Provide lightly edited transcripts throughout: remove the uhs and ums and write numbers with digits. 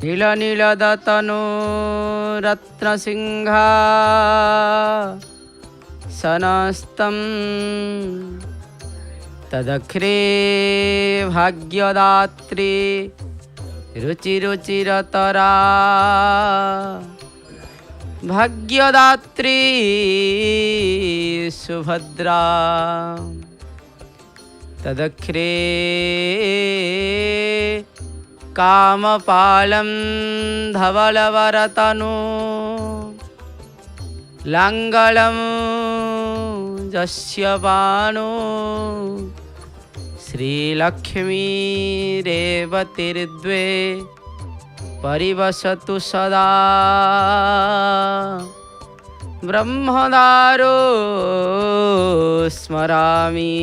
नील नीलदतनो रत्नसिंहा सनस्तं तदख्रे भाग्यदात्री रुचिरुचिरतरा भाग्यदात्री सुभद्रा तदख्रे कामपालं धवलवरतनु लाङ्गलं जस्य बाणो श्रीलक्ष्मी रेवतीर्द्वे परिवसतु सदा ब्रह्मदारो स्मरामि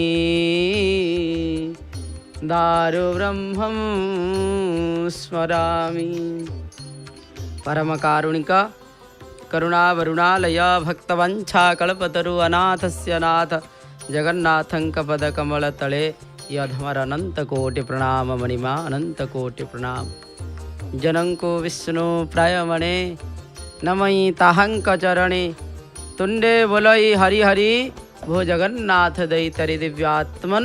दारो ब्रह्मं स्मरामि। परम कारुणिक करुणावरुणालय भक्तवंछाकल्पतरु अनाथस्य नाथ जगन्नाथं कपदकमलतले यधमर अनंतकोटि प्रणाम मणिमा अनंतकोटि प्रणाम। जनंको विष्णु प्रायमणे नमई ताहंक चरणे तुंडे बोलई हरि हरि भो जगन्नाथ दैतरि दिव्यात्मन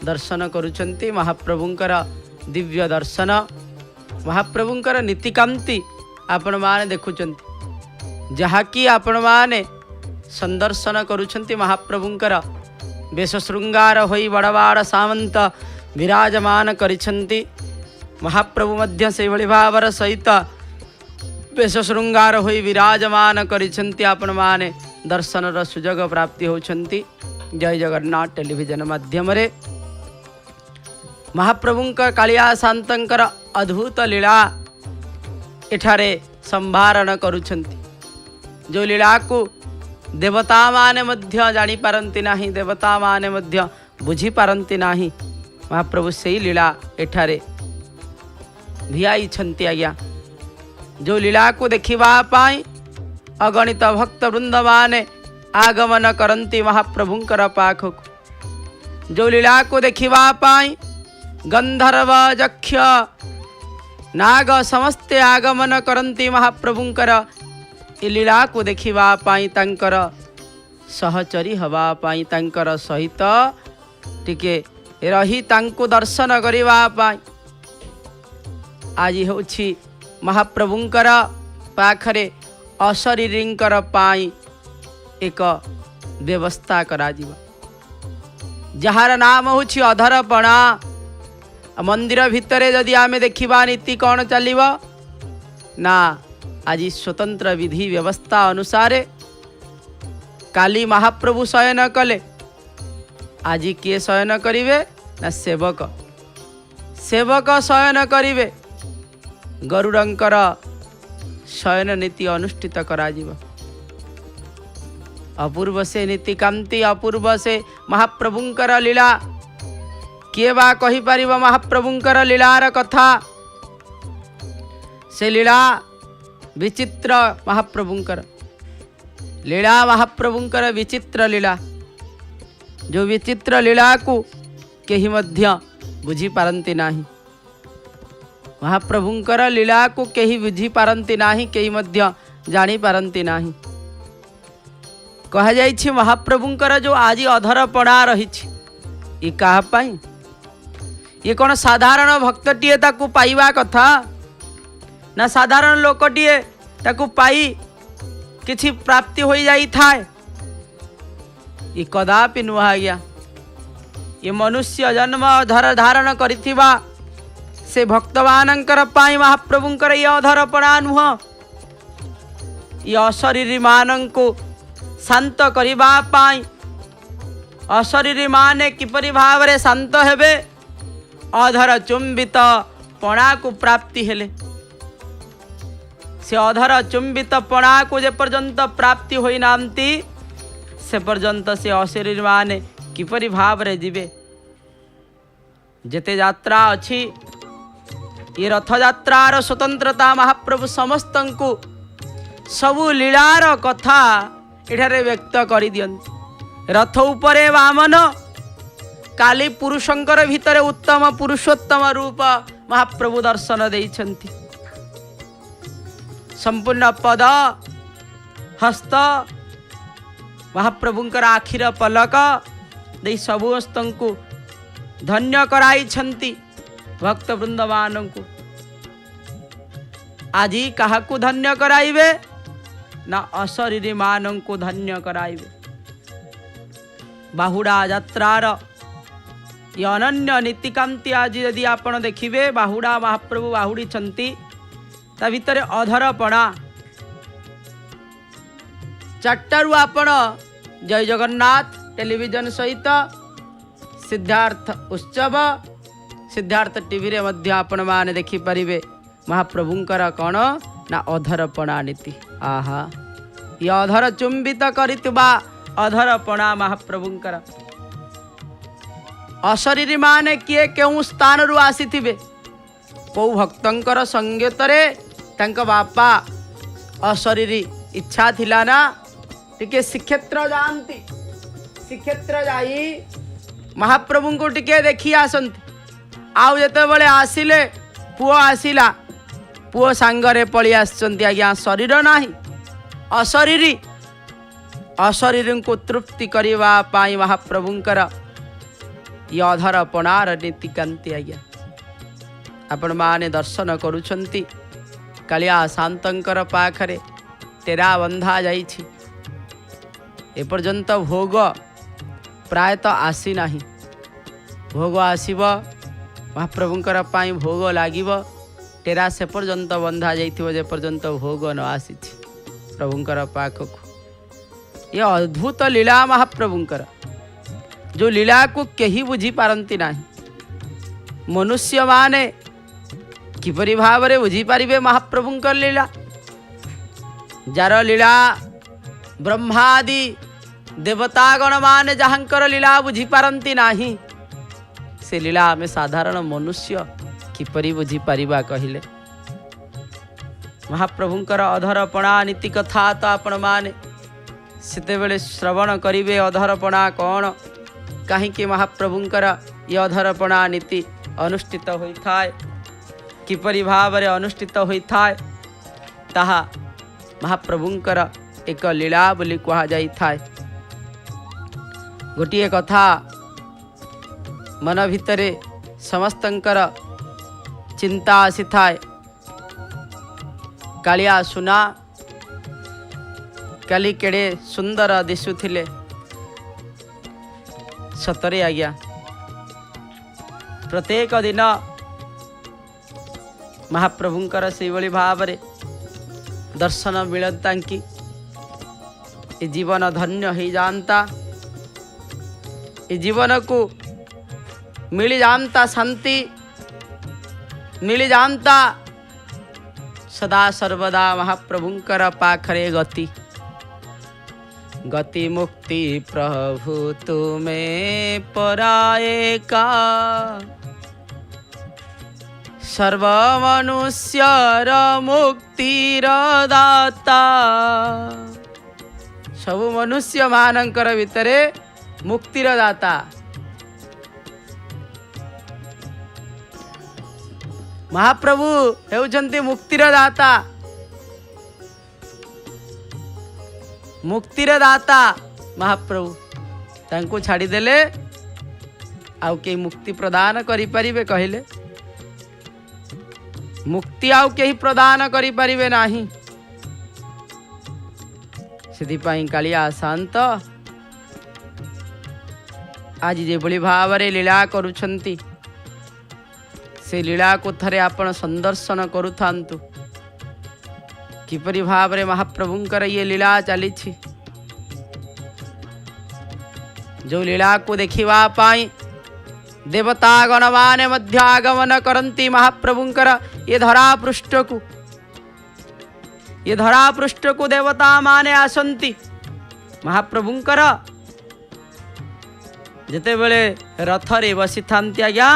दर्शन करुचंती महाप्रभुंकर दिव्य दर्शन महाप्रभुंकर नीतिकांति आपण माने देखुचंती जहाँकि आपण माने संदर्शन करुचंती महाप्रभुंकर बेश श्रृंगार होई बड़वाड़ सामंत विराजमान करिछंती महाप्रभु मध्य से भली भावर सहित बेश श्रृंगार होई विराजमान करिछंती आपण माने दर्शनर सुजोग प्राप्ति होछंती। जय जगन्नाथ टेलीविजन माध्यम रे महाप्रभुंकर कालिया शांतंकर अद्भुत लीला एठारे संभारण करुछंती। जो लीला को देवता माने मध्य जानी पारंती नाही देवता माने मध्य बुझी पारंती नाही महाप्रभु से लीला एठारे भियाई छंती आज्ञा। जो लीला को देखिबा पाई अगणित भक्त वृंद माने आगमन करंती महाप्रभुंकर पाखक। जो लीला को देखिबा पाई गंधर्व यक्ष नाग समस्ते आगमन करंती महाप्रभुंकर ए लीला को देखिबा पाई तांकर सहचरी हवा पाई तांकर सहित टिके रही तांको दर्शन करिबा पाई आज होछि महाप्रभुंकर पाखरे अशरीरींकर पाई एक व्यवस्था करा जिवा जहार नाम होछि अधरपणा। मंदिर भितरे जदि आमे देखिबा नीति कौन चलिबा ना आज स्वतंत्र विधि व्यवस्था अनुसार काली महाप्रभु शयन कले आज किए शयन करिवे ना सेवक सेवक शयन करिवे गरुड़ंकर शयन नीति अनुष्ठित करा जिवो। अपूर्व से नीतिकांति अपूर्व से महाप्रभुंकर लीला किए बा कहि परिबा महाप्रभुंकर लीलार कथा से लीला विचित्र महाप्रभुंकर लीला महाप्रभुंकर विचित्र लीला जो विचित्र लीला को केही मध्य बुझी पारंती नाही महाप्रभुंकर लीला को केही बुझी पारंती नाही केही मध्य जानी पारंती नाही। कहा जाइछि महाप्रभुंकर जो आज अधरपणा रहिछि ये कहा पाई ये कौन साधारण भक्तटीए ताकू पाइबा कथा ना साधारण लोकटीए ताकू पाई किछि प्राप्ति हो जाई थाए ये कदापि नुहा गया। ये मनुष्य जन्म अधर धारण करिथिबा से भक्तवानंकर पाई महाप्रभुंकर ये अधरपणा नुह ये अशरीरी मानंको शांत करिबा पाई अशरीरी माने किपरि भावरे शांत हेबे अधर चुंबित पणा को प्राप्ति हेले से अधर चुंबित पणा को जे पर्यंत प्राप्ति होई नांती से पर्यंत से अशरीरी माने किपरि भावरे जीवे। जेते यात्रा अछि ये रथ यात्रार स्वतंत्रता महाप्रभु समस्तंकु सबु लीलार कथा एठारे व्यक्त करि दियंती। रथ उपरे वामन काली पुरुषंकर भितरे उत्तम पुरुषोत्तम रूप महाप्रभु दर्शन देइछंती। संपूर्ण पद हस्त महाप्रभुंकर आखिर पलक दे समस्त को धन्य कराई भक्त वृंद मान को। आज क्या धन्य कराइबे ना अशरीरी मान को धन्य कराइबे। बाहुड़ा यात्रार ये अनन्य नीतिकांति आज यदि आपण देखिबे बाहुड़ा महाप्रभु बाहुड़ी छंती ता भितरे अधरपणा चारटारू आपण जय जगन्नाथ टेलीविजन सहित सिद्धार्थ उत्सव सिद्धार्थ टीवी रे मध्य आपण माने देखि परिबे महाप्रभुंकर कौन ना अधरपणा नीति। आहा ये अधर चुंबित करितबा अधरपणा महाप्रभुंकर। अशरीरी माने किए केउ स्थान रु आसीथिबे को भक्तंकर संगतरे तांक बापा अशरीरी इच्छा थिला ना टिके श्रीक्षेत्र जानती श्रीक्षेत्र जाई महाप्रभु को टिके देखी आसंती। आउ जेते बळे आसिले पुओ आसिला पुओ सांगरे पळी आसचंती आज्ञा शरीर नाही अशरीरी अशरीर को तृप्ति करवा पाई महाप्रभुंकर ये अधरपणार नीतिकांति आज्ञा आपण माने दर्शन करूछंती। कालिया शांतंकर पाखरे तेरा बंधा जाइछि एपर्यंत भोग प्रायतः आसी नाही। भोग आसीब महाप्रभुंकर पाई भोग लागिब टेरा से पर्यंत बंधा जाइथिबो जे पर्यंत भोग न आसीछि प्रभुंकर पाखकु। ये अद्भुत लीला महाप्रभुंकर जो लीला को केही बुझी पारंती नाही। मनुष्य माने किपरि भावरे बुझी पारिबे महाप्रभुंकर लीला। जार लीला ब्रह्मादि देवतागण माने जहांकर लीला बुझी पारंती नाही से लीला आमे साधारण मनुष्य किपरि बुझी पारिबा कहिले। महाप्रभुंकर अधरपणा नीति कथा तो आपण माने सेते बेले श्रवण करिवे। अधरपणा कौन कहीं महाप्रभुंकर ये अधरपणा नीति अनुष्ठित होता है किपरि भावरे अनुष्ठित होता है ताहा महाप्रभुंकर एक लीला बोली कहा जाई था। गोटिए कथा मन भितरे समस्तंकर चिंता आसी थाए। कालिया सुना काली केड़े सुंदर दिशुथिले सतरे आज्ञा प्रत्येक दिन महाप्रभुंकर से भली भावरे दर्शन मिलता कि ये जीवन धन्य हो जानता। ये जीवन को मिल जानता शांति मिल जानता सदा सर्वदा महाप्रभुंकर पाखरे गति गति मुक्ति प्रभु तुम्हें पराए का सर्व मनुष्यर मुक्तिर दाता। सब मनुष्य मानकर भितरे मुक्तिर दाता महाप्रभु हेउचंती मुक्तिर दाता। मुक्तिर दाता महाप्रभु तांको छाड़ी देले आउ के मुक्ति प्रदान करि परिबे कहिले मुक्ति आउ के प्रदान करि परिबे नाही। सेदिपाई कालिया शांत आज जेभली भावरे लीला करुछंती से लीला को थरे आपण संदर्शन करुथांतु किपरि भावरे महाप्रभुंकर ये लीला चली जो लीला को देखिवा पाई देवता गणमाने मध्य आगमन करंती महाप्रभुंकर ये धरा पृष्ठ को देवता माने आसंती महाप्रभुंकर जेते बेले रथरे बसी थांती आज्ञा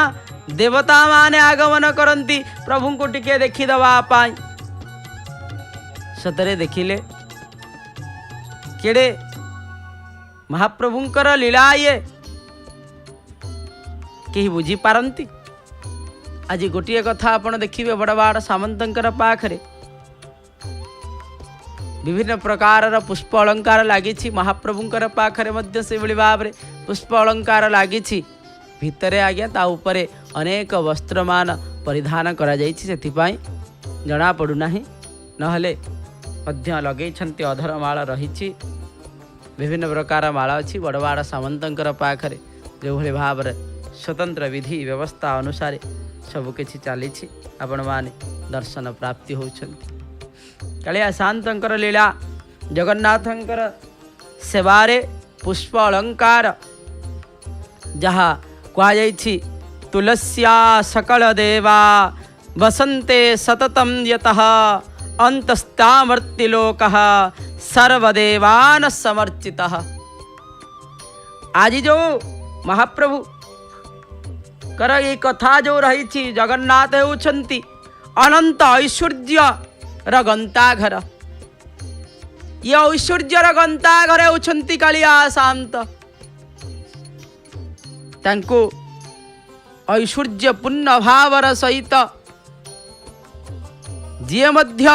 देवता माने आगमन करंती प्रभु को टिके देखी दवा पाई। सतरे देखिले केड़े महाप्रभुंकर लीला ये केही बुझी पारंती। आज गोटिए कथा आपण देखिबे बड़बाड़ सामंतंकर पाखरे विभिन्न प्रकार पुष्प अलंकार लगी महाप्रभुंकर पाखरे मध्य से भाव में पुष्प अलंकार लगी भितर आज्ञा ता उपरे अनेक वस्त्रमान परिधान करा से जना पड़ूना नहले मध्य लगे अधर माला रही विभिन्न प्रकार माला अच्छी बड़वाड़ सामंतर पाखरे जो भाई भाव स्वतंत्र विधि व्यवस्था अनुसार सबकि चली आपण मैंने दर्शन प्राप्ति होती कालिया शांतर लीला जगन्नाथंकर सेवारे पुष्प अलंकार जहाँ कहुई तुलस्या सकल देवा वसंते सततम यतः अंतस्तामर्तिलोकः सर्वदेवान समर्चितः। आज जो महाप्रभु कर ये कथा जो रही जगन्नाथ होउछंती अनंत ऐश्वर्य रगंताघर ये ऐश्वर्यर गंताघर होउछंती कालिया शांत तांको ऐश्वर्य पूर्ण भावर सहित जी मध्य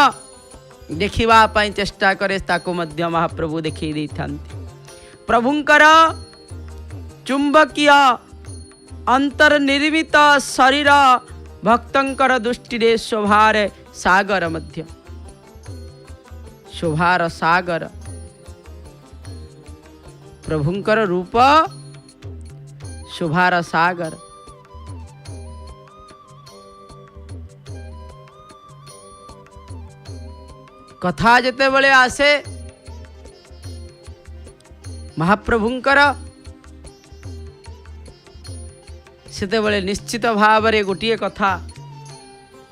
देखिबा पई चेष्टा करे ताको मध्य महाप्रभु देखी दै थांती। प्रभुंकर चुंबकीय अंतर्निर्मित शरीर भक्तंकर दृष्टि शोभार सागर मध्य शोभार सागर प्रभुंकर रूप शोभार सागर कथा जेते बळे आसे महाप्रभुंकर सेते बळे निश्चित भाव रे गोटिए कथा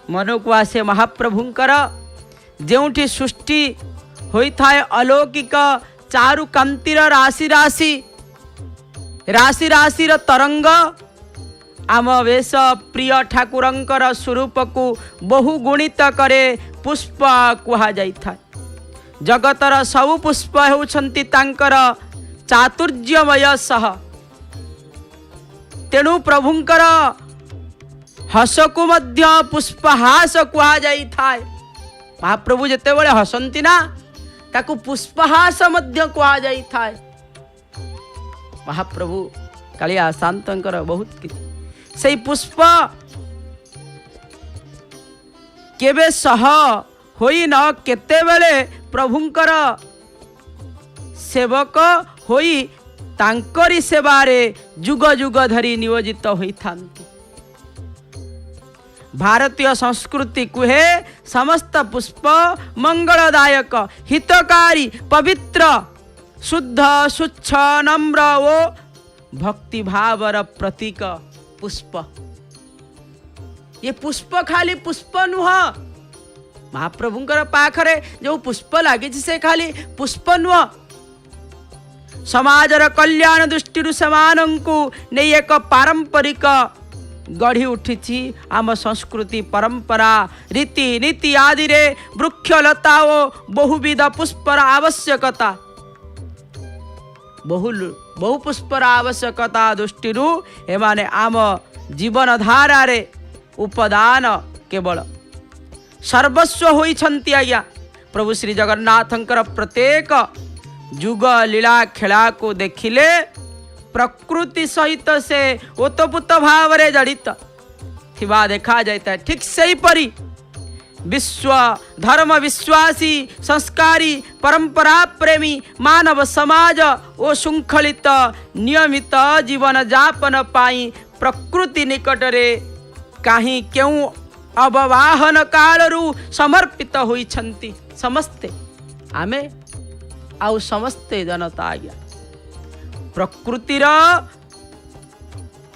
मन को आसे महाप्रभुंकर जेउठी सृष्टि होई थाए अलौकिक चारु कांतिर राशि राशि राशि राशि तरंग आम वेश प्रिय ठाकुरंकर स्वरूप को बहु गुणित करे पुष्प कुहा जाई थाए। जगतर सबु पुष्प होउछंती तांकर चातुर्यमय सह तेणु प्रभुंकर हस को मध्य पुष्पहास कुहा जाई थाए। महाप्रभु जेते बळे हसंती ना ताकू पुष्पहास मध्य कुहा जाई थाए। महाप्रभु कालिया शांतंकर बहुत किछि सेई पुष्प केबे सह होई न केते बेले प्रभुंकर सेवक होई तांकरी सेवारे जुग जुग धरी नियोजित होई थांती। भारतीय संस्कृति कुहे समस्त पुष्प मंगलदायक हितकारी पवित्र शुद्ध स्वच्छ नम्र ओ भक्ति भावर प्रतीक पुष्प। ये पुष्प खाली पुष्प नुह महाप्रभुंकर पाखरे जो पुष्प लगी से खाली पुष्प नुह समाजर कल्याण दृष्टि सेमानंकु नहीं एक पारंपरिक गढ़ी उठी आम संस्कृति परंपरा रीति नीति आदि रे वृक्षलता और बहुविध पुष्पर आवश्यकता बहु पुष्पर आवश्यकता दृष्टि एमाने आम जीवन धारा रे उपदान केवल सर्वस्व होइछंती आज्ञा। प्रभु श्री जगन्नाथंकर प्रत्येक जुग लीला खेला को देखिले प्रकृति सहित से ओतपुत भाव रे जड़ित थिबा देखा जाता है। ठीक सही परी विश्व धर्म विश्वासी संस्कारी परंपरा प्रेमी मानव समाज ओ श्रृंखलित नियमित जीवन जापन पाई प्रकृति निकट रे काहीं क्यों अववाहन कालरू समर्पित होइछंती समस्ते आमे आउ समस्ते जनता आज्ञा। प्रकृतिर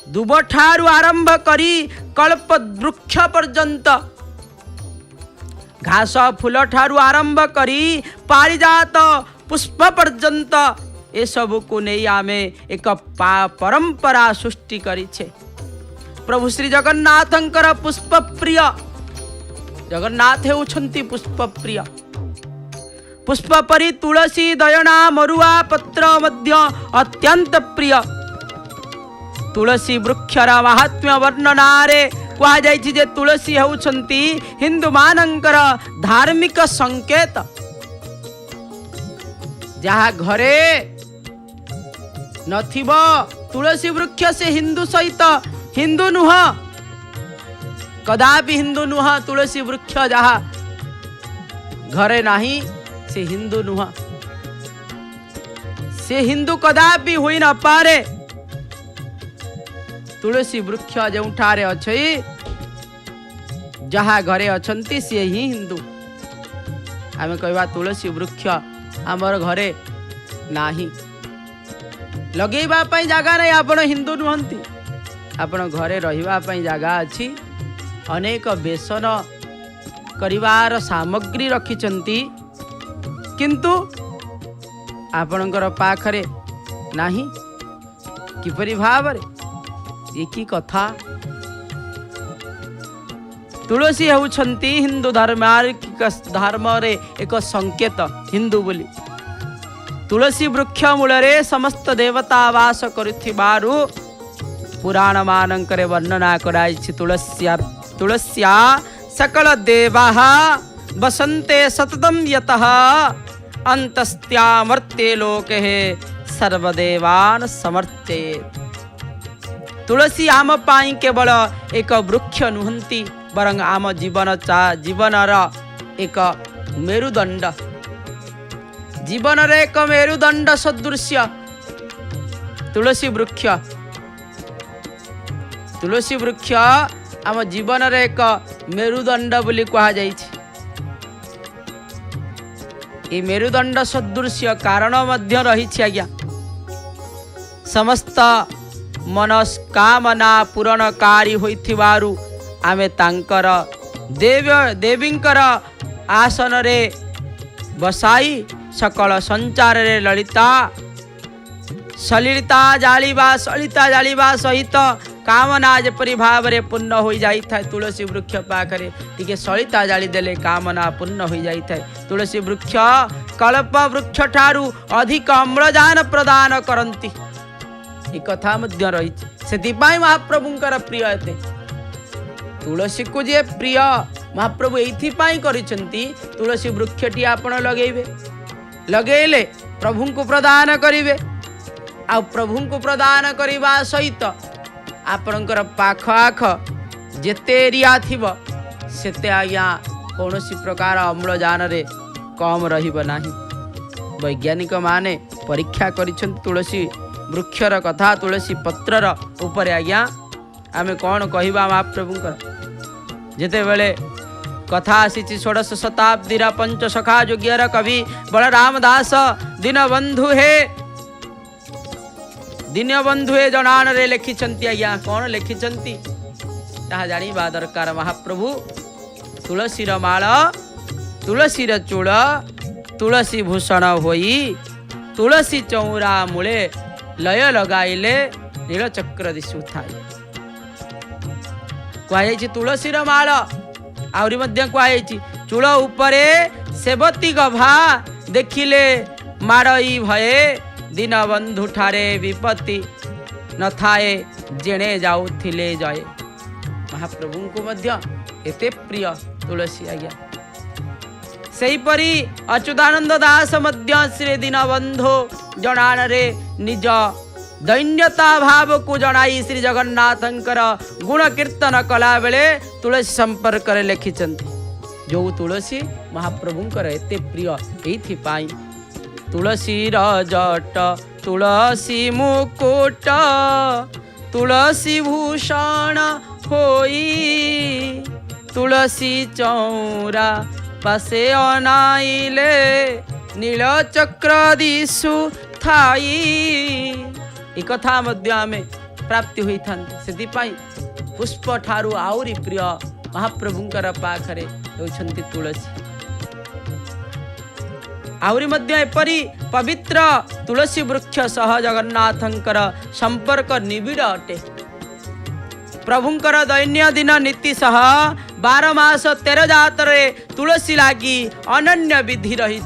दुबठारू आरंभ करी कल्प वृक्ष पर्यंत घास फूल ठारू आरंभ करी पारिजात पुष्प पर्यंत ए सब को नहीं आमे एक परंपरा सृष्टि करिछे। प्रभु श्री जगन्नाथंकर पुष्प प्रिय जगन्नाथ हेउछंती पुष्प प्रिय पुष्प परी तुलसी दयना मरुआ पत्र मध्य अत्यंत प्रिय। तुलसी वृक्षर महात्म्य वर्णनारे कहा जायछि जे तुलसी हेउछंती हिंदू मानंकर धार्मिक संकेत। जहाँ घरे नथिब तुलसी वृक्ष से हिंदू सहित हिंदू नुह, कदापि हिंदू नुह। तुलसी वृक्ष जहाँ घरे नहीं से हिंदू नुह, से हिंदू कदापि हुई न पारे। तुलसी वृक्ष जोठारे अच्छे जहाँ घरे अछंती सी ही हिंदू। आमे कहवा तुलसी वृक्ष आमर घरे नाही, लगेइबा पई जागा नहीं। आपण हिंदू नुहंती, आपण घरे रहिबा पई जागा अछि। अनेक बेसन करिवार सामग्री रखिचंती, किंतु आपणकर पाखरे नाही। किपरि भावरे ये की कथा। तुलसी हेउछंती हिंदू धर्म रे एक संकेत हिंदू बोली। तुलसी वृक्ष मूल रे समस्त देवता वास करुथिबारु पुराण मानंकरे वर्णना कराइछि। तुलस्या सकल देवाः वसन्ते सततम यतः अंतस्त्यामर्त्ये लोके सर्वदेवान् समर्चयेत्। तुलसी आम पाई केवल एक वृक्ष नुहंती, बरं आम जीवनर एक मेरुदंड, जीवनर एक मेरुदंड सदृश्य तुलसी वृक्ष। तुलसी वृक्ष आम जीवनर एक मेरुदंड बोली कहा जाइछि। ये मेरुदंड सदृश्य कारण मध्य रहिछि आज्ञा। समस्त मनस्कामना पूरणकारी होइथिबारु आमे तांकर देवींकर आसन रे बसाई सकल संचार रे ललिता सलिता जालिबा सहित कामना जेपरि भाव रे पूर्ण हो जाई थाए। तुलसी वृक्ष पाखरे टिके सलिता जाली देले कामना पूर्ण हो जाई थाए। तुलसी वृक्ष कल्प वृक्ष ठारू अधिक अम्लजान प्रदान करंती, ये कथा मध्य रही। से महाप्रभुंकर प्रिय एते तुलसी को जे प्रिय महाप्रभु एइथिपाई करिसंती। तुलसी वृक्षटी आपण लगेइबे, लगेइले प्रभु को प्रदान करिवे। आ प्रभु को प्रदान करिबा सहित आपणकर पाख आख जेते एरिया थिबो सेते आज्ञा कौनसी प्रकार अम्लजान रे कम रहिबो नाही। वैज्ञानिक माने परीक्षा करिसंती तुलसी वृक्षर कथा, तुलसी पत्रर उपरे आज्ञा आमे कौन कहिबा महाप्रभुंकर। जेते बेले कथा आसीची 16 शताब्दीर पंच सखा जोग्यर कवि बलराम दास दीनबंधु हे जनान रे लिखिछंती आज्ञा। कौन लिखिछंती ताहा जानिबा दरकार महाप्रभु। तुलसीर माळ तुलसीर चूड़ तुलसी भूषण होई तुलसी चौरा मूले लय लगाइले नीलचक्र दिशु थाई। कहुई तुलसीर माळ आउरी मध्य कहुई चूड़ उपरे सेवती गभा देखिले माड़ई भये दीनबंधु ठारे विपत्ति न थाए जेणे जाउथिले जय। महाप्रभु को मध्य एते प्रिय तुलसी आज्ञा। सेहीपरि अच्युतानंद दास मध्य श्री दीनबंधु जनान रे निज दैन्यता भाव को जनाई श्री जगन्नाथंकर गुण कीर्तन कला बेले तुलसी संपर्क रे लिखिचंती। जो तुलसी महाप्रभुंकर एते प्रिय एइथिपाई। तुलसी जट तुलसी मुकुट तुलसी भूषण होई तुलसी चौरा पासे अनाइले नीलचक्र दिशु थाई। एक कथा मध्य आमे प्राप्ति होई थांती। सेतिपाई पुष्प ठारू आउरी प्रिय महाप्रभुंकर पाखरे होउछंती तुलसी। आउरी मध्य एपरी पवित्र तुलसी वृक्ष सह जगन्नाथंकर संपर्क निबिड़ अटे। प्रभुंकर दैन्य दिन नीति सह 12 मास 13 जात रे तुलसी लागी अनन्य विधि रही।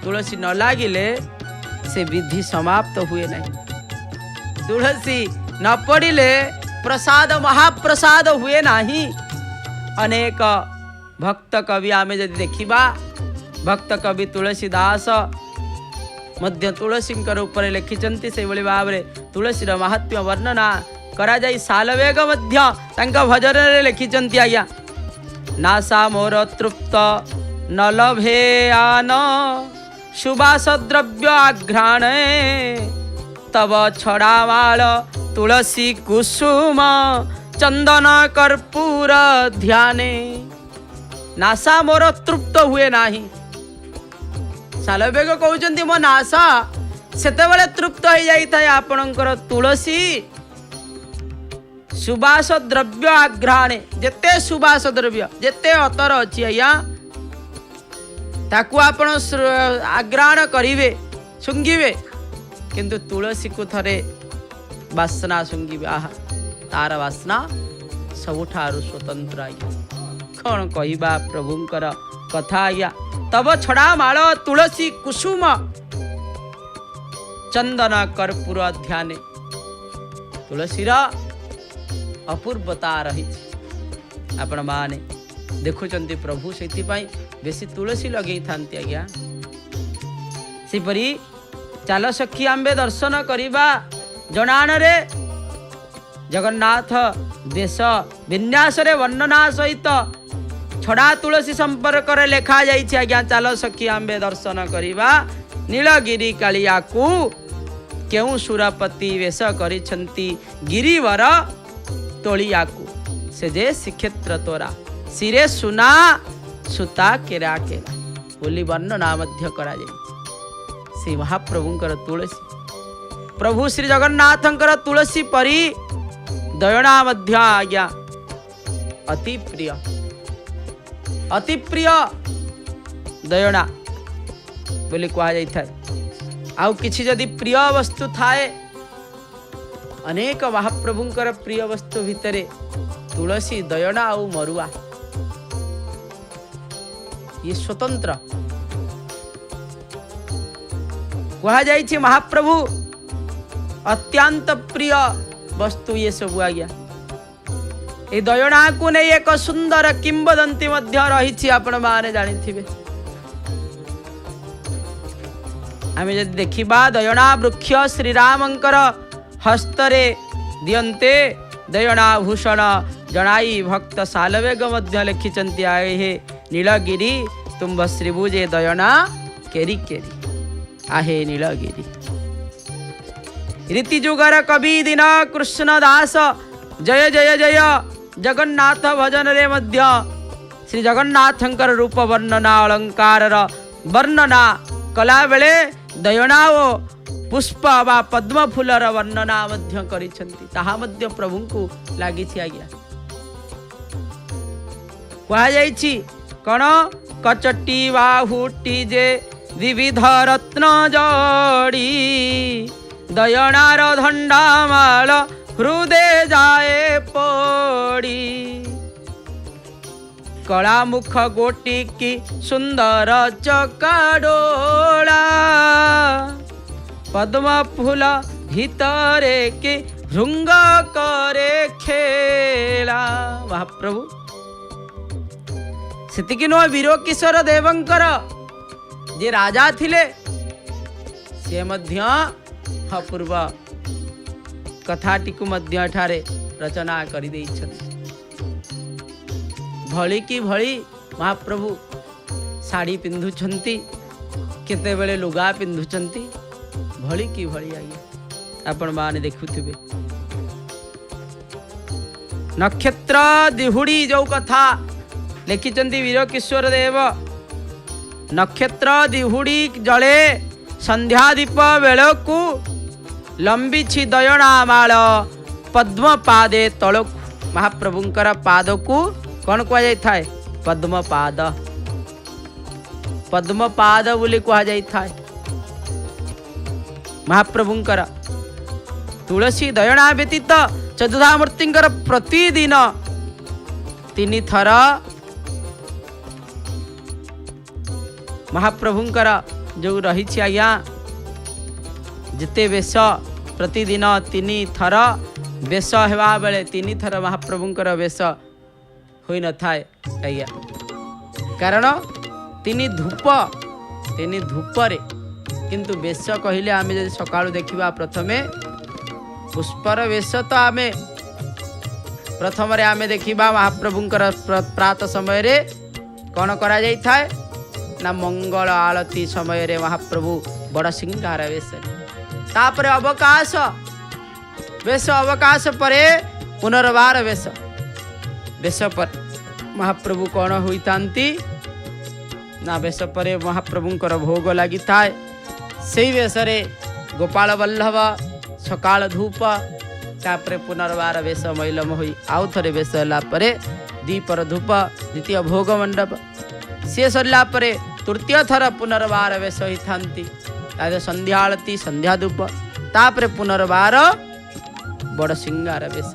तुलसी न लागिले से विधि समाप्त हुए नहीं। तुलसी न पड़िले प्रसाद महाप्रसाद हुए नहीं। अनेक भक्त कवि आमे यदि देखिबा भक्त कवि तुलसीदास मध्य तुलसींकर ऊपर लिखिचंती से भली भाव रे तुलसीर महात्म्य वर्णना करा जाई सालवेग मध्य तांका भजन रे लिखिचंती आज्ञा नासा मोर तृप्त न लभे आन सुबास द्रव्य आघ्राणे तब छड़ामाल तुलसी कुसुम चंदन कर्पूर ध्याने नासा मोर तृप्त हुए नाही सालवेग कहउचंती मो नासा सेतेबेले तृप्त हो जाई थाए आपणकर तुलसी सुबास द्रव्य आघ्राणे जेते सुबास द्रव्य जेते अतर अछि आया ताकू आपण आघ्राण करिवे सुंगिवे किंतु तुलसी को थरे वासना सुंगिवे आहा तार वासना सबुठारु स्वतंत्र आया कौन कहवा प्रभुंकर कथा आया तब छड़ा माल तुलसी कुसुम चंदन कर्पूर ध्याने तुलसीर अपूर्वता रही आपण माने देखुचंती प्रभु से बेसी तुलसी लगे थांती आज्ञा सेपरी चाल सखी आंबे दर्शन करिबा जनान रे जगन्नाथ देश विन्यास रे वर्णना सहित छड़ा तुलसी संपर्क रे लेखा जाइछि आज्ञा चाल सखी आंबे दर्शन करिबा नीलगिरी कालिया को केउ सुरपति वेश करिछंती गिरिवर तोलिया को से जे श्रीक्षेत्र तोरा सिरे सुना सुता केरा केरा बोली वर्णना मध्य करा जाइछि श्री महाप्रभुंकर तुलसी प्रभु श्री जगन्नाथंकर तुलसी परी दयना मध्य आज्ञा अति प्रिय दयना बोली कहा जाई थाए आउ किछि जदि प्रिय वस्तु थाए अनेक महाप्रभुंकर प्रिय वस्तु भितरे तुलसी दयना आउ मरुआ ये स्वतंत्र कहा जाइछि महाप्रभु अत्यंत प्रिय वस्तु ये सब आज्ञा ए दयना को नहीं एक सुंदर किंवदंती मध्य रही आपण माने जानिथिबे आमे जदि देखिबा दयना वृक्ष श्रीरामंकर हस्तरे दियंते दयना भूषण जनाई भक्त सालवेग मध्य लिखिचंती आए हे नीलगिरी तुम्भ श्रीभुजे दयना केरी केरी आहे नीलगिरी रीति जुगर कवि दिन कृष्ण दास जय जय जय जगन्नाथ भजन रे मध्य श्री जगन्नाथंकर रूप वर्णना अलंकार वर्णना कला बेले दयना ओ पुष्प बा पद्म फूलर वर्णना मध्य करिछंती ताहा मध्य प्रभु को लागिछि आज्ञा कहा जाइछि कण कचटी बाहुटी जे विविध रत्न जड़ी दयनार धंडा माल हृदय जाए पड़ी कला मुख गोटी की सुंदर चकाडोला पद्म फूल भितरे के भृंग करे खेला महाप्रभु सेतिकी नो वीर किशोर देवंकर जे राजा थिले से मध्य अपूर्व कथाटी को मध्य ठारे रचना करि देइछथि भली की भली महाप्रभु साड़ी पिंधुछंती केते बेले लुगा पिंधुछंती भली की भली आई आपण माने देखुथिबे नक्षत्र दिहुड़ी जो कथा लिखिचंती वीर किशोर देव नक्षत्र दिहुड़ी जले संध्या दीप बेलकू लंबी दयना माल पद्म पादे तलक महाप्रभुंकर पाद को कौन कह जाए पद्म पाद बोली कह जाए महाप्रभुंकर तुलसी दयना व्यतीत चतुर्धामूर्तिंकर प्रतिदिन 3 थर महाप्रभुंकर जो रही आज्ञा जिते वेश प्रतिदिन 3 थर वेश हेबा बेले 3 थर महाप्रभुंकर वेश होई न थाए आज्ञा कारण 3 धूप रे किंतु वेश कहले आम जब सका देखा प्रथमे पुष्पर वेश तो आम प्रथम आम देखा महाप्रभुंकर प्रात समय रे कौन करा जाई थाए ना मंगल आलती समय रे महाप्रभु बड़ सिंगार वेश तापर अवकाश वेश अवकाश परे पुनर्वार वेश वेश पर महाप्रभु कौन होता ना वेश पर महाप्रभुंकर भोग लगी थाए से वेश गोपाल वल्लभ सकाल धूप तापरे पुनर्वार वेश मैलम हो आउ थे वेश है दीपर धूप द्वितीय भोग मंडप सी सरला तृतीय थर पुनर्वार वेश होता संध्या आलती संध्या धूप तापरे पुनर्वार बड़ सिंगार वेश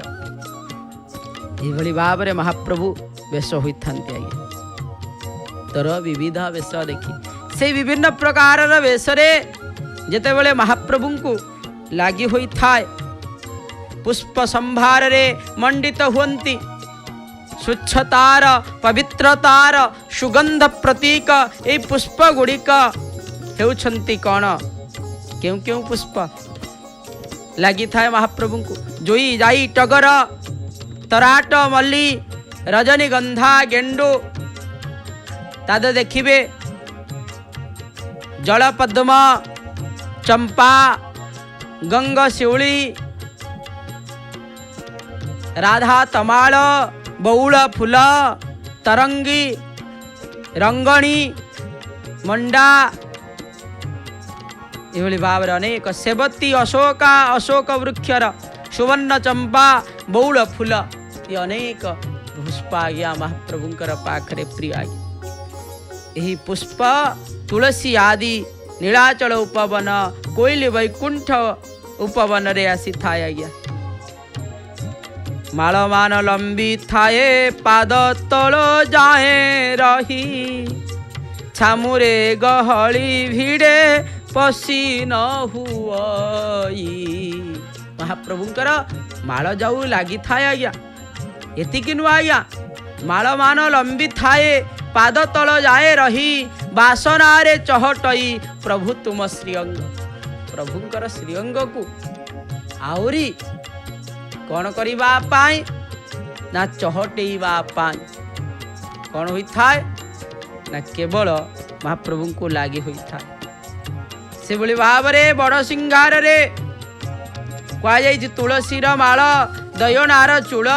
ये भाव में महाप्रभु वेश होता तर विविध वेश देखी से विभिन्न प्रकार वेश जेते बड़े महाप्रभु को लगी हुई थाए पुष्प संभार रे मंडित हुंती स्वच्छतार पवित्रतार सुगंध प्रतीक ए पुष्प गुड़िक हेउछंती कौन क्यों क्यों पुष्प लगी थाए महाप्रभु को जोई जाई टगर तराट मल्ली रजनीगंधा गेंडू ताद देखिबे जलपद्म चंपा गंग शिवली राधा तमाल बौल फूल तरंगी रंगणी मंडा ये भाव अनेक सेवती अशोका अशोक वृक्षर सुवर्ण चंपा बौल फूल ये अनेक पुष्प आज्ञा महाप्रभुंकर पाखरे प्रिय आज्ञा यही पुष्प तुलसी आदि नीलाचल उपवन कोइली वैकुंठ उपवन रे आसी थाए आज्ञा मालमान लंबी थाए पाद तल जाए रही छामुरे गहली भिड़े पशी न हुई महाप्रभुंकर माल जाऊ लगी थाए आज्ञा एतिकी नुआ आज्ञा मालमान लंबी थाए पाद तल जाए रही बासना रे चहटई प्रभु तुम श्रीअंग प्रभुंकर श्रीअंग को आउरी कौन करवा पाए ना चहटेवा पाए कौन होता है ना केवल महाप्रभु को लगी होता है से भली भाव रे बड़ सिंगार रे कहुई तुलसीर माल दयनार चूल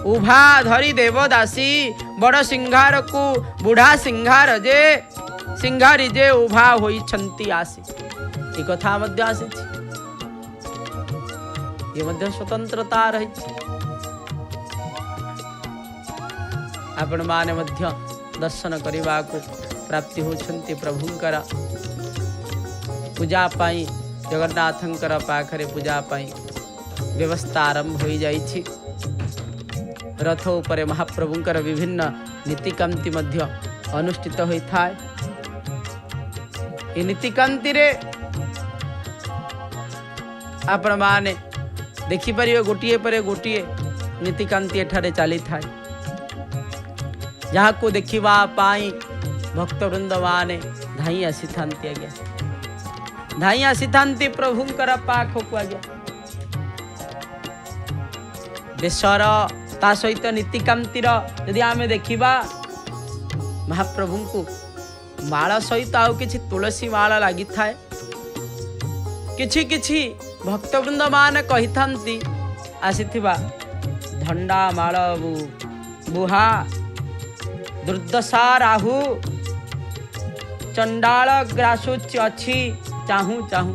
उभा धरी देवदासी बड़ सिंगार को बुढ़ा सिंगार जे सिंगारी जे उभा होइछंती आसी ए कथा मध्य आसी ये मध्य स्वतंत्रता रही आपण माने मध्य दर्शन करने को प्राप्ति होछंती प्रभुंकर पूजा पाई जगन्नाथंकर पाखरे पूजा पाई व्यवस्था आरंभ हो जाइछि रथ उपरे महाप्रभुंकर विभिन्न नीतिकांति मध्य अनुष्ठित होता है ये नीतिकांति रे आपण माने देखि परियो गोटिए परे गोटिए नीतिकांति एठारे चली था जहाँ को देखिबा पाई भक्तवृंद माने धाई आसी थांती आज्ञा धाई आसी थांती प्रभुंकर पाखकु आज्ञा देशर ता सहित नीतिकांतिर यदि आमे देखिबा महाप्रभु को माला सहित आउ किछि तुलसी माला लगी थाए किछि किछि भक्तवृंद मान कही थांती आसीथिबा धंडा माल बुहा दुर्दशा राहु चंडाल ग्रासुच अच्छी चाहू चाहू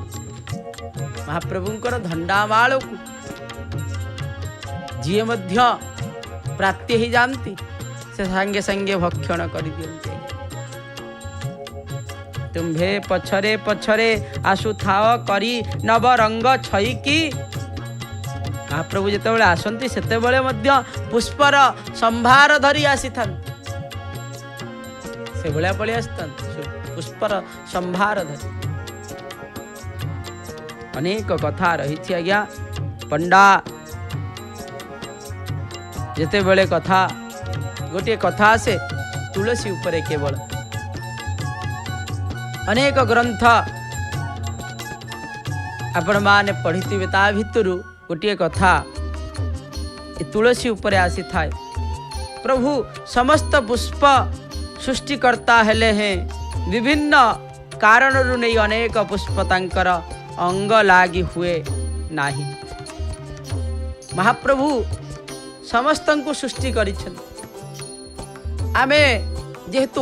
महाप्रभुंकर धंडा माल को जी मध्य प्राप्ति ही जानती से संगे संगे भक्षण कर दियंती तुम्भे पछरे पछरे आसु थाओ करी नव रंग छईकी महाप्रभु जेतेबेले आसंती सेतेबेले मध्य पुष्पर संभार धरी आसी थान से भलिया पळि आस्तान पुष्पर संभार धरी अनेक कथा रही आज्ञा पंडा जेते बेले कथा गोटे कथा से तुलसी उपरे केवल अनेक ग्रंथ आपण माने पढ़िथिबे ता भितरु गोटे कथा तुलसी उपरे आसी थाए। प्रभु समस्त पुष्प सृष्टिकर्ता हेले हैं, विभिन्न कारण नहीं अनेक पुष्प तांकर अंग लागी हुए नाही। महाप्रभु समस्त को सृष्टि करिछन। आमे जेहेतु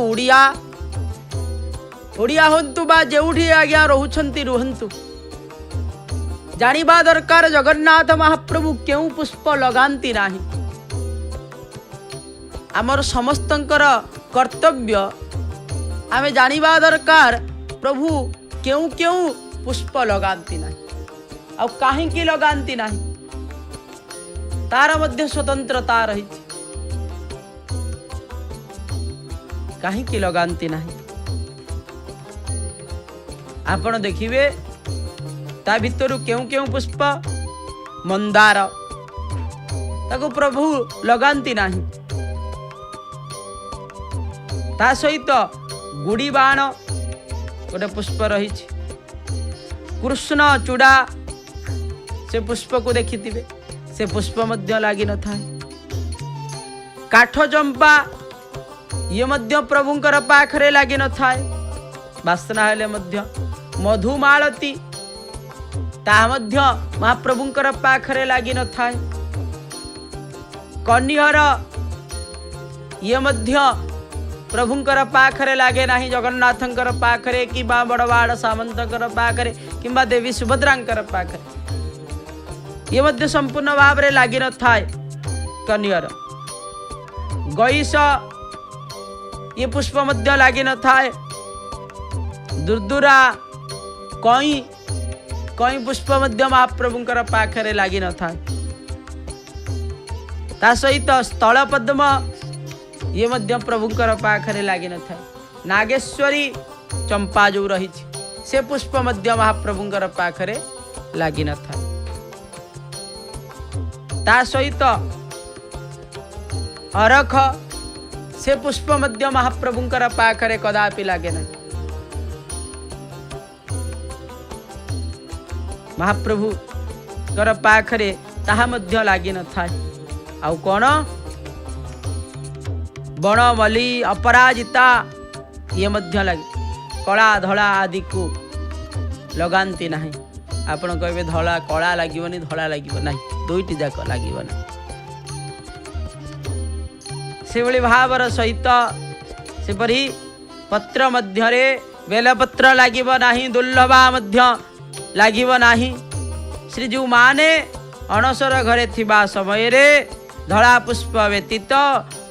ओडिया हंतु बा जेउठी आज्ञा रहउछंती रुहंतु, जानिबा दरकार जगन्नाथ महाप्रभु क्यों पुष्प लगांती नाही। आमर समस्तंकर कर्तव्य आमे जानिबा दरकार प्रभु क्यों क्यों पुष्प लगांती नाही आ काहेकि लगांती नाही, तार मध्य स्वतंत्रता रही। काहेकि लगांती नाही आपण देखिबे ता भितरु क्यों क्यों पुष्प मंदार ताको प्रभु लगांती नाही। ता सहित गुड़ी बाण गोटे पुष्प रही। कृष्ण चूड़ा से पुष्प को देखिथिबे, से पुष्प मध्य लागी न थाए। काठ चंपा ये मध्य प्रभुंकर पाखरे लागी न थाए, बासना हेले मध्य। मधुमालती ता मध्य महाप्रभुंकर पाखरे लागी न थाए। कनिहर ये मध्य प्रभुंकर पाखरे लागे नाही, जगन्नाथंकर पाखरे कि बड़वाड़ सामंतकर पाखरे किंबा देवी सुभद्रांकर पाखरे ये मध्य संपूर्ण भाव रे लागी न थाए। कनिहर गईस ये पुष्प मध्य लागी न थाए। दुर्दुरा कई कई पुष्प मध्य महाप्रभुंकर पाखरे लागी न थाए। ता सहित स्थल पद्म ये मध्य प्रभुंकर पाखरे लागी न थाए। नागेश्वरी चंपा जो रही से पुष्प मध्य महाप्रभुंकर पाखरे लागी न थाए। ता सहित अरख से पुष्प मध्य महाप्रभुंकर पाखरे कदापि लागे नहीं। महाप्रभु कर पाखरे ताहा मध्य लागी न थाए। आउ कौन बनमली अपराजिता ये मध्य लगे। कला धला आदि को लगांती नहीं। आपण कहबे धला कला लागिबनी, धला लागिब नहीं, दुईटी जाक लागिब नहीं। से भली भावर सहित सेपरी पत्र मध्यरे बेलपत्र लागिब नाही, दुर्लभा मध्य लागिब नाही। श्रीजीव माने अणसर घरे थिबा समय रे धला पुष्प व्यतीत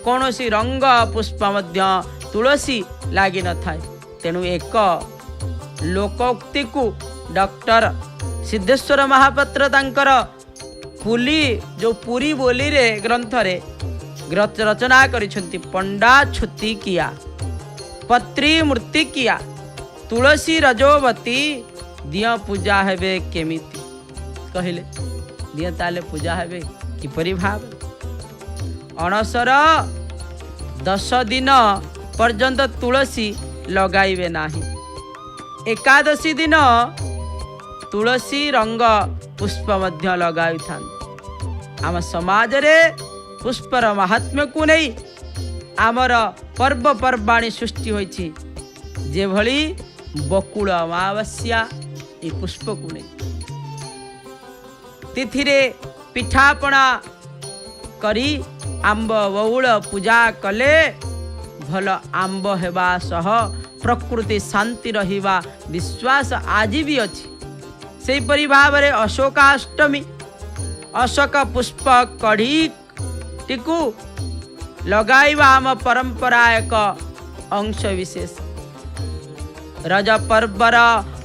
कौनसी रंग पुष्प मध्य तुलसी लागी न थाए। तेणु एक लोकोक्ति को डॉक्टर सिद्धेश्वर महापात्र तांकर पुली जो पुरी बोली रे ग्रंथ रे रचना करिसेंती। पंडा छुती किया पत्री मूर्ति किया, तुलसी रजोवती दिया पूजा हेबे केमिति। कहले दिया ताले पूजा हेबे किपरि भाव। अणसर 10 दिन पर्यंत तुलसी लगाइबे नाही। एकादशी दिन तुलसी रंग पुष्प मध्य लगाई थान। आम समाज रे पुष्पर महात्म्य को नहीं आमर पर्व पर्वाणी सृष्टि होइछि। जे भली बकुल अमावस्या ये पुष्प को नहीं तिथि रे पिठापना करी आंब बउल पूजा कले भल आंब हेबा सह प्रकृति शांति रहिबा विश्वास आज भी अछि। सेही परि भाव रे अशोकाष्टमी अशोक पुष्प कढ़ी टिकु लगाइबा आम परंपरा एक अंश विशेष। रज पर्वर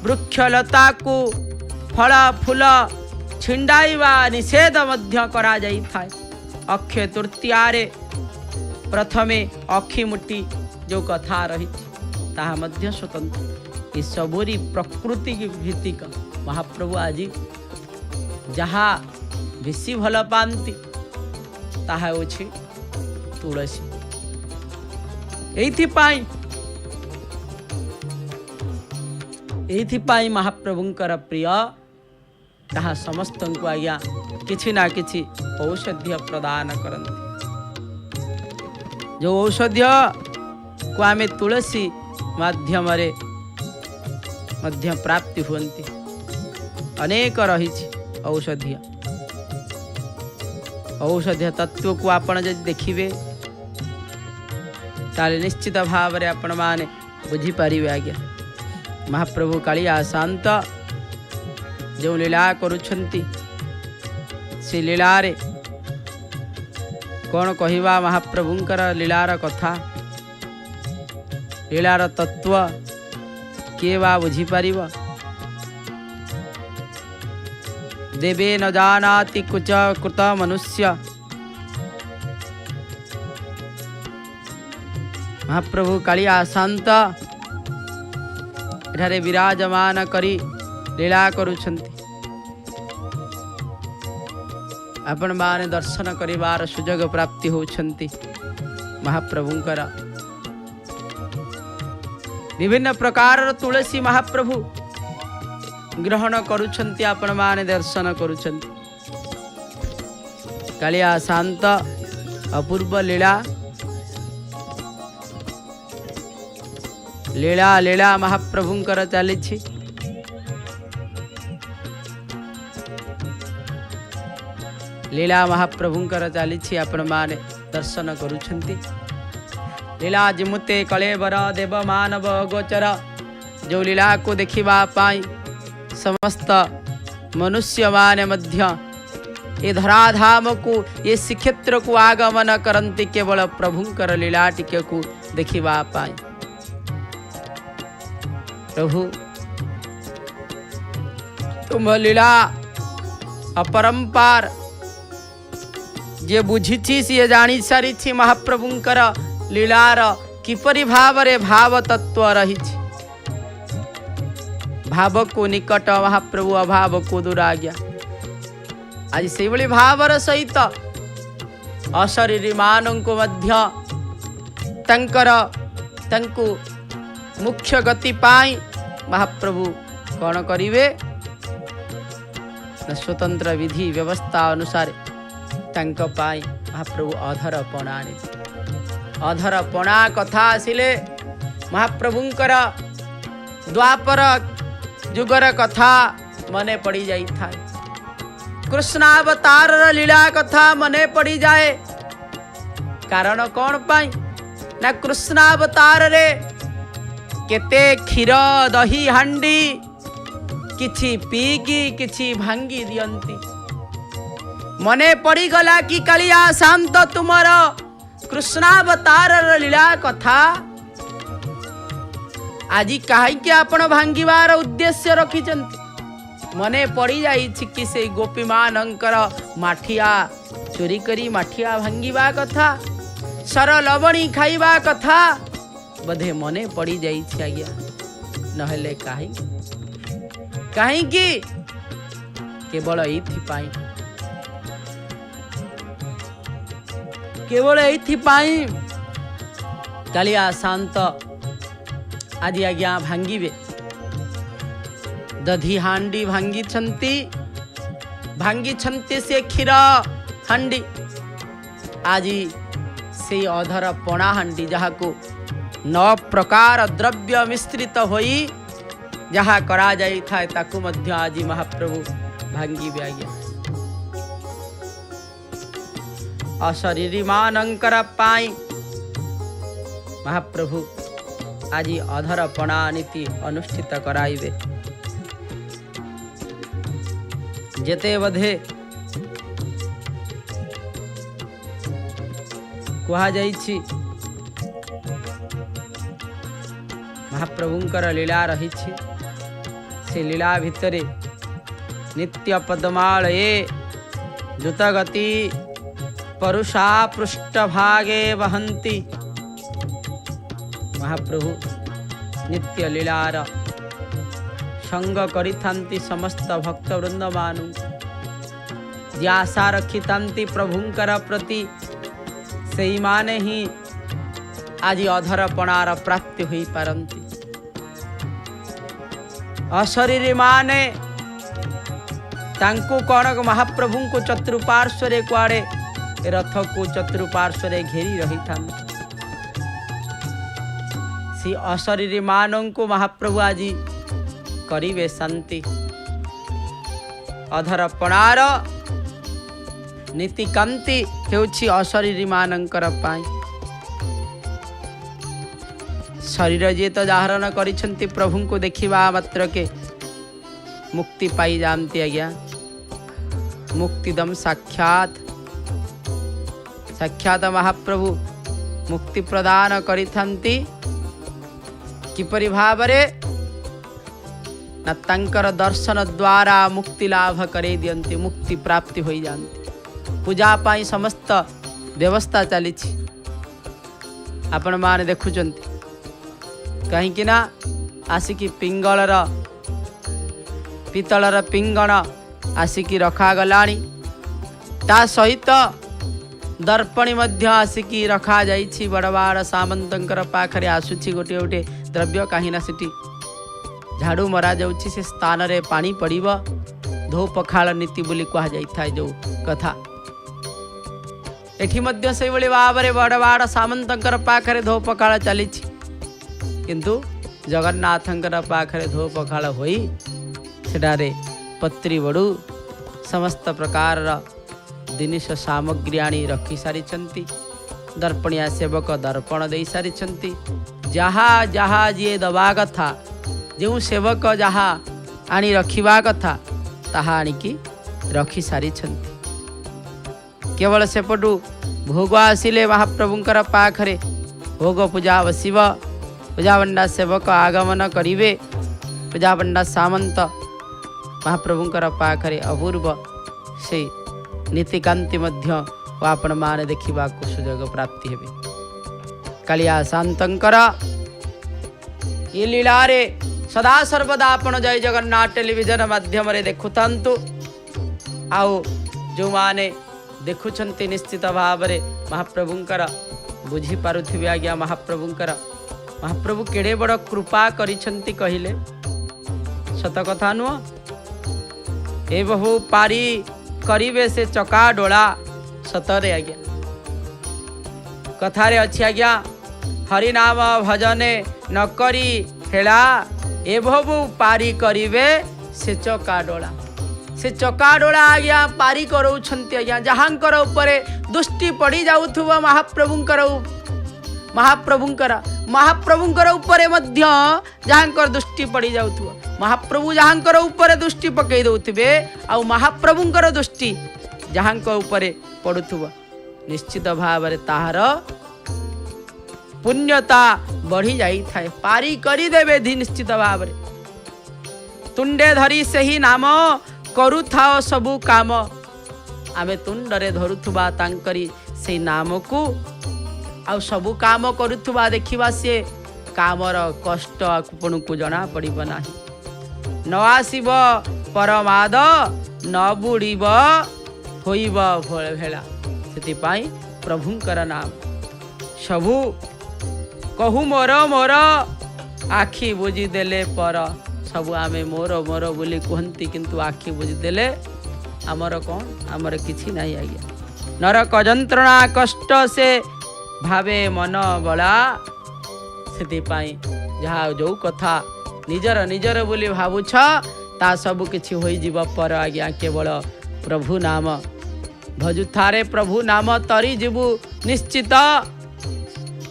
वृक्षलता को फल फूल छिंडाइबा निषेध मध्य करा जाई थाए। अक्षय तृतीया रे प्रथमे अखिमुठी जो कथा रही ताहा मध्य स्वतंत्र। ये सबरी प्रकृति भित्तिक महाप्रभु आज जहा बेसी भल पाती ताहा होछि तुलसी। एइथिपाई महाप्रभुंकर प्रिय ताहा समस्त को आज्ञा किछि ना किछि औषध्य प्रदान करती। जो औषध्य को आमे तुलसी माध्यम मध्य प्राप्ति हुअन्ति। अनेक रही औषधीय तत्व को आपण जदि देखिबे ताले निश्चित भाव रे आपण माने बुझी पारिबे। आज्ञा महाप्रभु कालिया शांत जो लीला करुछंती से लीला रे कौन कहिबा महाप्रभुंकर लीलार कथा, लीलार तत्व किए बा बुझी पारिबा। देवे न जानाति कुच कृत मनुष्य। महाप्रभु कालिया शांत एठारे विराजमान करी लीला करुछंती। आपण माने दर्शन करिवार सुजोग प्राप्ति होउछंती। महाप्रभुंकर विभिन्न प्रकार तुलसी महाप्रभु ग्रहण करुछंती। आपण माने दर्शन करुछंती। कालिया शांत अपूर्व लीला लीला लीला महाप्रभुंकर चली। लीला महाप्रभुंकर चली आपण माने दर्शन करुछंती। लीला जिमुते कलेवर देव मानव गोचर। जो लीला को देखिबा पाई समस्त मनुष्य माने मध्य ये धराधाम को ये श्रीक्षेत्र को आगमन करंती केवल प्रभुंकर लीला टिके को देखिबा पाई। प्रभु तुम लीला अपरंपार जे बुझी सी जानी सारी महाप्रभुंकर लीलार किपरि भाव रे भाव तत्व रही। भाव को निकट महाप्रभु अभाव को दूर आज्ञा। आज से भली भावर सहित अशरीरी मानंको मध्य तंकु मुख्य गति पाई महाप्रभु कौन करिवे स्वतंत्र विधि व्यवस्था अनुसार तंक पाई महाप्रभु अधर पणा अधर पणा कथा आसिले महाप्रभुंकर द्वापर जुगर कथा मने पड़ी जाई था। कृष्णावतार लीला कथा मने पड़ी जाए। कारण कौन पाई ना कृष्णावतार रे केते क्षीर दही हांडी किछि पीकी किछि भांगी दियंती। मने पड़ी गला कि कालिया शांत तुमर कृष्णावतार लीला कथा आजी कहीं के आपण भांगिवार उद्देश्य रखिचंती। मने पड़ी जाई कि से गोपी मानंकर माठिया चोरी करी माठिया भांगिबा कथा सर लवणी खाइबा कथा बधे मने पड़ी जाई आज्ञा। नहले कहीं कि केवल एइथिपाई कालिया शांत आदि आज्ञा भांगिबे। दधी हांडी भांगी छंती से क्षीर हांडी आजी से अधर पणा हांडी जहा को 9 प्रकार द्रव्य मिश्रित होई जहा करा जाई थाए ताकू मध्य आजी महाप्रभु भांगिबे आज्ञा। अशरीरी मानंकर पाई महाप्रभु आजी अधर पणा नीति अनुष्ठित कराइबे। जेते बधे कहा जाइछि महाप्रभुंकर लीला रही से लीला भितरे नित्य पद्मालये द्रुतगति परुषा पृष्ठभागे वहंती। महाप्रभु नित्य लीलार संग करिथांती समस्त भक्त वृंद मानु जे आशा रखिथांती प्रभुंकर प्रति सेई माने ही आज अधरपणार प्राप्ति होई पारंती। अशरीरी माने तांको कौन महाप्रभु को चतुर्पार्श्वरे कुआड़े रथ को चतुर्पार्श्वरे घेरी रही था। सी अशरीरी मानों को महाप्रभु आज करिवे शांति। अधरपणार नीतिकांति हेउछि अशरीरी मानंकर पाई। शरीर जे तो धारण करिछंती प्रभु को देखिबा मात्र के मुक्ति पाई जानती आज्ञा। मुक्तिदम साक्षात साक्षात महाप्रभु मुक्ति प्रदान करिथंती। किपरि भावरे ना तांकर दर्शन द्वारा मुक्ति लाभ करे दियंती। मुक्ति प्राप्ति होई जानती। पूजा पाई समस्त व्यवस्था चली आपण माने देखुचंती। कहीं ना आसिकी पिंगलर पितलर पिंगण आसिकी रखा गलानी। ता सहित दर्पणी मध्य आसिकी रखा जाइछि। बड़बाड़ सामंतंकर पाखरे आसुछि गोटे गोटे द्रव्य। कहीं ना सिटी झाड़ू मरा जाउछि से स्थान रे पानी पड़िब। धो पखाल नीति बोली कहा जाइथाय जो कथा एठी मध्य से बड़ी भावरे बड़बाड़ सामंतंकर पाखरे धो पखाल चलीछि। किंतु जगन्नाथंकर पाखरे धो पखाल होई सेठारे पत्री बड़ू समस्त प्रकार जिनिष सामग्री आनी रखी सारिछंती। दर्पणिया सेवक दर्पण दे सारिछंती। जहा जहा जे दबा कथा जो सेवक जहा आनी रखिबा कथा ताहा आनिकी रखी सारिछंती। केवल सेपटू भोग आसिले महाप्रभुंकर पाखरे भोग पूजा बसिब। पूजाबंडा सेवक आगमन करिवे। पूजाबंडा सामंत महाप्रभुंकर पाखरे अपूर्व से नीतिकांति मध्य आपण माने देखिबा को सुयोग प्राप्ति हेबे। कालिया शांतंकर ये लीला रे सदा सर्वदा आपण जय जगन्नाथ टेलीविजन माध्यम रे देखुथांतु। आउ जो माने देखुछंती निश्चित भाव रे महाप्रभुंकर बुझी पारुथिबे आज्ञा। महाप्रभु केड़े बड़ कृपा करिछंती कहिले सत कथा नुह। ए बहु पारी करिवे से चका डोला सतरे आज्ञा। कथारे अच्छी आज्ञा हरि नाम भजने न करी हेला ए बहु पारी करिवे से चका डोला। से चका डोला आज्ञा पारी करौछंती आज्ञा। जहांकर उपरे दुष्टि पड़ी जाउथुव महाप्रभुंकर उपरे मध्य जहांकर दृष्टि पड़ी जाउथुव। महाप्रभु जहांकर उपरे दृष्टि पकई दउथिबे आ महाप्रभुंकर दृष्टि जहांकर उपरे पड़ुथुव निश्चित भाव रे ताहार पुण्यता बढ़ी जाई थाए। पारी करी देबे निश्चित भाव रे। तुंडे धरी सही नाम करू थाओ सबु काम। आमे तुंडरे धरुथुबा तांकरी से नाम को आ सबु काम करुथुबा देखिबा से कामर कष्ट आपन को जना पड़िब नाही। न आसीब परमाद न बुड़ीब होइब भेला। सेति पाई प्रभुंकर नाम सबु कहू मोर मोर आखि बुझी देले पर। सबु आमे मोर मोर बोली कहती किंतु आखि बुझी देले आमर कौन आमर किछि नाही आज्ञा। नरक जंत्रणा कष्ट से भावे मन बला। सेति पाई जहा जो कथा निजर निजर बोली भावुछ ता सब किछि होई जीव पर आज्ञा। केवल प्रभु नाम भजुथारे प्रभु नाम तरी जीवु निश्चित।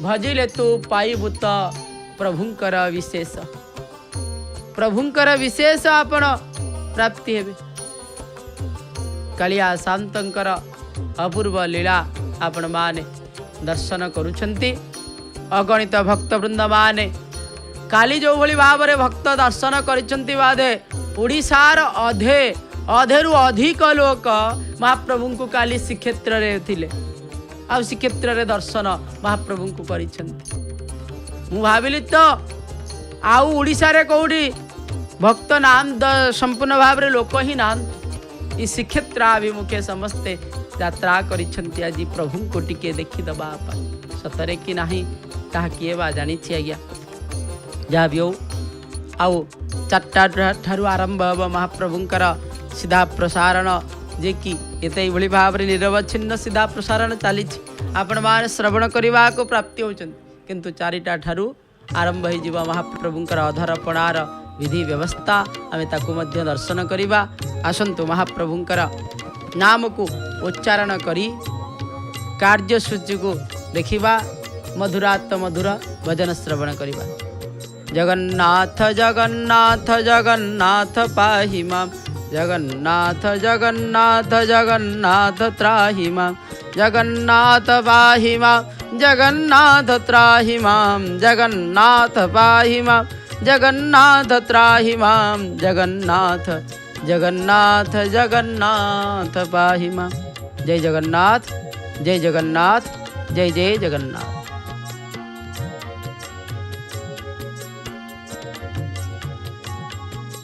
भजिले तू पाइबु त प्रभुंकर विशेष। प्रभुंकर विशेष आपण प्राप्ति हेबे। कालिया शांतंकर अपूर्व लीला आपण माने दर्शन करुछंती। अगणित भक्त वृंद माने काली जो भली भाव रे भक्त दर्शन करिछंती बादे ओडिसार अधेरु अधिक लोक महाप्रभु को काली श्रीक्षेत्र रे थिले। आ श्रीक्षेत्र रे दर्शन महाप्रभु को करिछंती। मु भाबिली तो आउ ओडिसा रे कोडी भक्त नाम संपूर्ण भाव रे लोक ही नाम ई श्रीक्षेत्र अभिमुखे समस्ते यात्रा करिछंती। आज प्रभु को टिके देखि दबा सतरे कि नाही ताहा किए बा जानी छी आज्ञा। जा बियो आउ 4टा ठारू आरंभ हब महाप्रभुंकर सीधा प्रसारण जे कि एत भली भाव में निरवच्छिन्न सीधा प्रसारण चली आपण मैंने श्रवण करने को प्राप्ति होती किंतु चारिटा ठारू आरंभ हो महाप्रभुंकर अधरपणार विधि व्यवस्था आम ताकू दर्शन करवा। आसतु महाप्रभुंकर नाम को उच्चारण करी कार्यसूची को देखा मधुरात मधुर भजन श्रवण करवा। जगन्नाथ जगन्नाथ जगन्नाथ पाहि मां जगन्नाथ जगन्नाथ जगन्नाथ त्राहि मां जगन्नाथ पाहि मां जगन्नाथ त्राहि मां जगन्नाथ पाहि मां जगन्नाथ त्राहि मां जगन्नाथ जगन्नाथ जगन्नाथ पाहि मां। जय जगन्नाथ जय जगन्नाथ जय जय जगन्नाथ।